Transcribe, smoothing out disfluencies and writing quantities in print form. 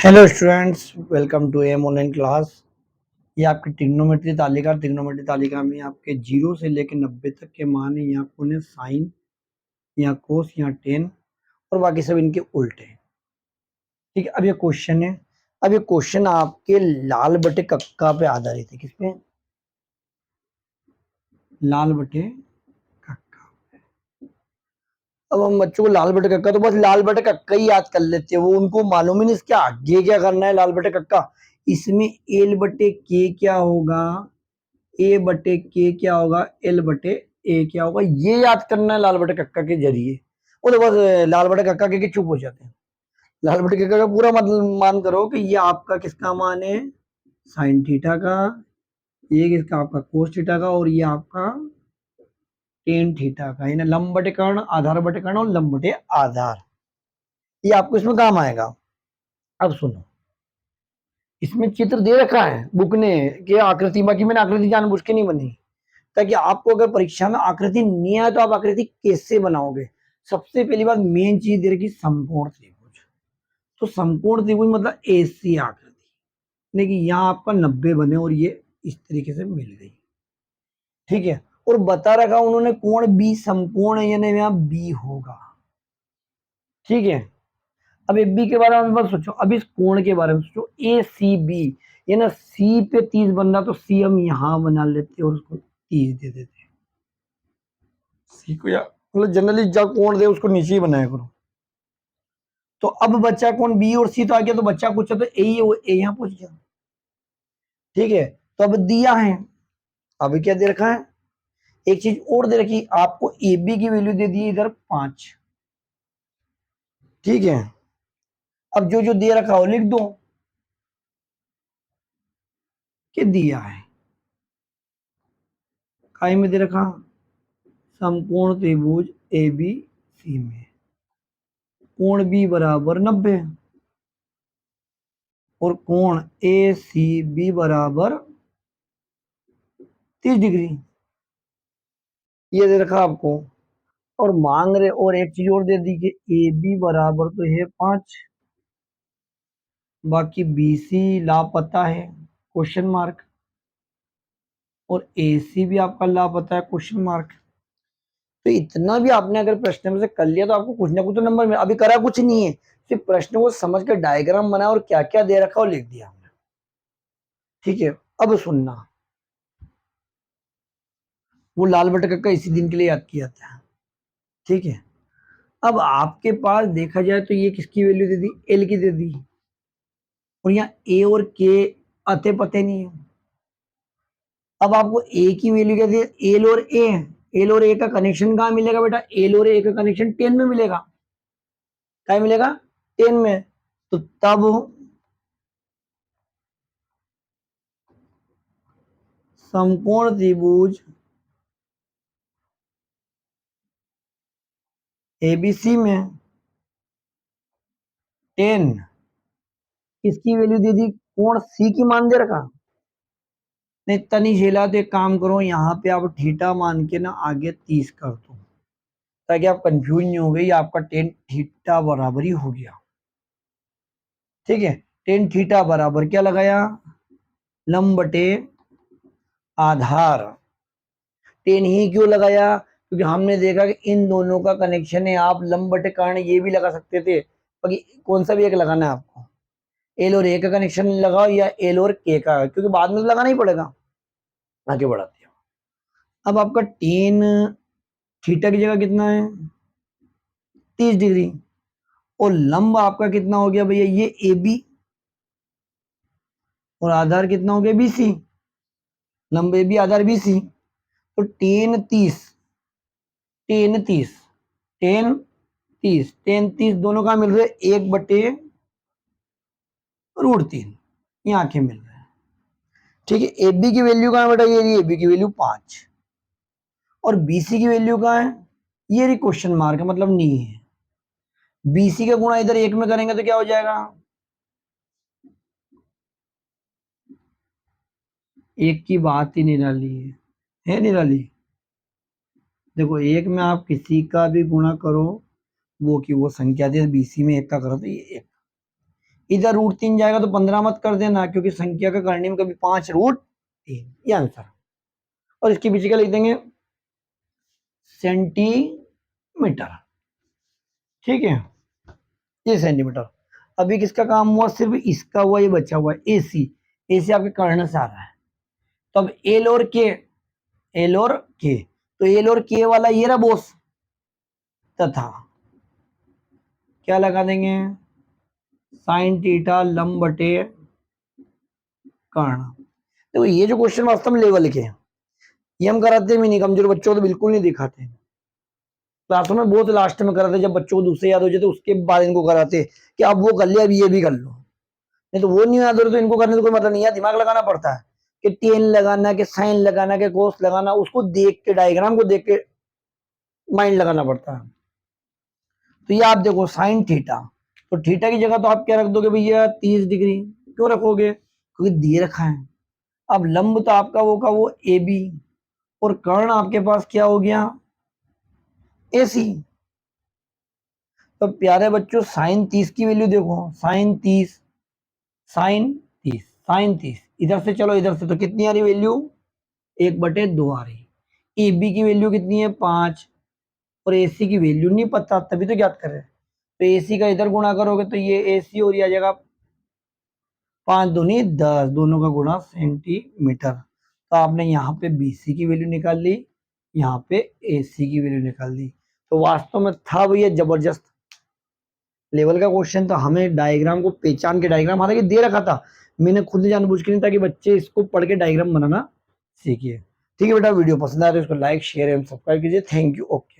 Hello students, welcome to M online class. ये आपकी trigonometry तालिका में आपके 0 से लेकर 90 तक के मान है। यहाँ कौन है? साइन, यहाँ कोस, यहाँ टेन और बाकी सब इनके उल्टे हैं। ठीक है, अब ये क्वेश्चन है। अब ये क्वेश्चन आपके लाल बटे कक्का पे आधारित है। किस पे? लाल बटे कक्का। अब हम बच्चों को लाल बटे कक्का तो बस लाल बटे कक्का ही याद कर लेते हैं, वो उनको मालूम ही नहीं इसके आगे क्या करना है। लाल बटे कक्का, इसमें एल बटे के क्या होगा, ए बटे के क्या होगा, एल बटे ए क्या होगा, ये याद करना है लाल बटे कक्का के जरिए। वो तो बस लाल बटे कक्का के चुप हो जाते हैं। लाल बटे कक्का का पूरा मतलब मान करो कि ये आपका किसका मान है? साइन थीटा का। ये किसका? आपका कोस थीटा का। और ये आपका टेन थीटा का। यानी लंब बटे कर्ण, आधार बटे कर्ण और लंब बटे आधार। ये आपको इसमें काम आएगा। अब सुनो, इसमें चित्र दे रखा है बुक ने कि आकृति, बाकी मैंने आकृति जानबूझ के नहीं बनी ताकि आपको अगर परीक्षा में आकृति नहीं आए तो आप आकृति कैसे बनाओगे। सबसे पहली बात, मेन चीज दे रखी समकोण त्रिभुज। तो समकोण त्रिभुज मतलब ऐसी आकृति, लेकिन यहाँ आपका 90 बने और ये इस तरीके से मिल गई। ठीक है, और बता रखा उन्होंने कोण बी समकोण है, यानी यहाँ बी होगा। ठीक है, अब ए बी के बारे में मत सोचो, अब इस कोण के बारे में सोचो। ए सी बी, ये ना सी पे 30 बनना, तो सी हम यहां बना लेते और उसको 30 दे देते। सी को या मतलब जनरली जब कोण दे उसको नीचे ही बनाया करो। तो अब बच्चा कौन? बी और सी तो आ गया, तो बच्चा कुछ तो ए ही, ए यहां पहुंच गया। ठीक है, तो अब दिया है, अब क्या दे रखा है? एक चीज और दे रखी, आपको ए बी की वैल्यू दे दी इधर 5। ठीक है, अब जो जो दे रखा हो लिख दो कि दिया है। काय में दे रखा? समकोण त्रिभुज ए बी सी में कोण बी बराबर 90 और कोण ए सी बी बराबर 30 डिग्री, ये दे रखा आपको। और मांग रहे, और एक चीज और दे दी कि ए बी बराबर तो है 5, बाकी बी सी लापता है, क्वेश्चन मार्क, और ए सी भी आपका लापता है, क्वेश्चन मार्क। तो इतना भी आपने अगर प्रश्न में से कर लिया तो आपको कुछ ना कुछ तो नंबर में। अभी करा कुछ नहीं है, सिर्फ प्रश्न को समझ कर डायग्राम बनाया और क्या क्या दे रखा और लिख दिया हमने। ठीक है, अब सुनना, वो लाल बटक का इसी दिन के लिए याद किया था। ठीक है, अब आपके पास देखा जाए तो ये किसकी वैल्यू दे दी? एल की दे दी। और यहाँ ए और के अते पते नहीं है। अब आपको ए की वैल्यू क्या दी? एल और ए। एल और ए का कनेक्शन कहाँ मिलेगा बेटा? एल और ए का कनेक्शन 10 में मिलेगा। क्या मिलेगा? 10 में। तो तब समकोण त्रिभुज एबीसी में 10 किसकी वैल्यू दे दी? कोण सी की मान दे रखा। नहीं तनी झेला तो एक काम करो, यहाँ पे आप थीटा मान के ना आगे 30 कर दो ताकि आप कंफ्यूज नहीं हो गई। आपका 10 थीटा बराबर ही हो गया। ठीक है, 10 थीटा बराबर क्या लगाया? लंब बटे आधार। 10 ही क्यों लगाया? क्योंकि हमने देखा कि इन दोनों का कनेक्शन है। आप लंब बटे कर्ण ये भी लगा सकते थे, बाकी कौन सा भी एक लगाना है आपको। एल और ए का कनेक्शन लगाओ या एल और के का, क्योंकि बाद में तो लगाना ही पड़ेगा। आगे बढ़ाते हैं। अब आपका 10 थीटा की जगह कितना है? 30 डिग्री। और लंब आपका कितना हो गया भैया? ये ए बी। और आधार कितना हो गया? बीसी। लंब ए बी, आधार बीसी। तो 10 30, 10 30, 10 30 दोनों का मिल रहे हैं 1/√3। ये आंखें मिल रहे हैं। ठीक है, ए बी की वैल्यू कहाँ है बेटा? ये ए बी की वैल्यू 5 और बीसी की वैल्यू कहाँ है? ये रही क्वेश्चन मार्क है, मतलब नहीं है। बीसी का गुणा इधर 1 में करेंगे तो क्या हो जाएगा? एक की बात ही निराली है निराली। देखो, एक में आप किसी का भी गुणा करो, वो की वो संख्या दे, बीसी में एक का करो तो ये एक। इधर √3 जाएगा तो 15 मत कर देना, क्योंकि संख्या का करनी में कभी 5√3, ये आंसर। और इसके पीछे क्या लिख देंगे, सेंटीमीटर। ठीक है, ये सेंटीमीटर। अभी किसका काम हुआ, सिर्फ इसका हुआ, ये बचा हुआ है एसी। एसी आपके कर्ण से आ रहा है, तो अब एल और के, एल और के, तो एल और के वाला ये रहा बॉस, तथा क्या लगा देंगे, साइन थीटा लंब बटे कर्ण। देखो ये जो क्वेश्चन वास्तव में लेवल के हैं, ये हम कराते भी नहीं, कमजोर बच्चों को तो बिल्कुल नहीं दिखाते। क्लासों में बहुत लास्ट में कराते, जब बच्चों को दूसरे याद हो जाए तो उसके बाद इनको कराते कि अब वो कर लिया, अब ये भी कर लो। नहीं तो वो नहीं याद हो रहा तो इनको करने से कोई मतलब नहीं है, दिमाग लगाना पड़ता है कि टेन लगाना, कि साइन लगाना, कि कोस लगाना, उसको देख के, डायग्राम को देख के माइंड लगाना पड़ता है। तो ये आप देखो साइन थीटा, तो थीटा की जगह तो आप क्या रख दोगे भैया, 30 डिग्री। क्यों रखोगे, क्योंकि दे रखा है। अब लंब तो आपका वो का वो ए बी, और कर्ण आपके पास क्या हो गया, एसी। तो प्यारे बच्चों साइन 30 की वैल्यू देखो, साइन 30, साइन 30, साइन 30, इधर से चलो इधर से, तो कितनी आ रही वैल्यू, 1/2 आ रही। ए बी की वैल्यू कितनी है, 5, और एसी की वैल्यू नहीं पता, तभी तो ज्ञात कर रहे हैं। तो एसी का इधर गुणा करोगे तो ये एसी और ये आ जाएगा 5 दूनी 10, दोनों का गुणा सेंटीमीटर। तो आपने यहाँ पे बीसी की वैल्यू निकाल ली, यहाँ पे एसी की वैल्यू निकाल दी। तो वास्तव में था भैया जबरदस्त लेवल का क्वेश्चन। तो हमें डायग्राम को पहचान के, डायग्राम हालांकि दे रखा था, मैंने खुद जानबूझ के नहीं, ताकि बच्चे इसको पढ़ के डायग्राम बनाना सीखिए। ठीक है बेटा, वीडियो पसंद आए तो इसको लाइक शेयर एवं सब्सक्राइब कीजिए। Thank you. ओके।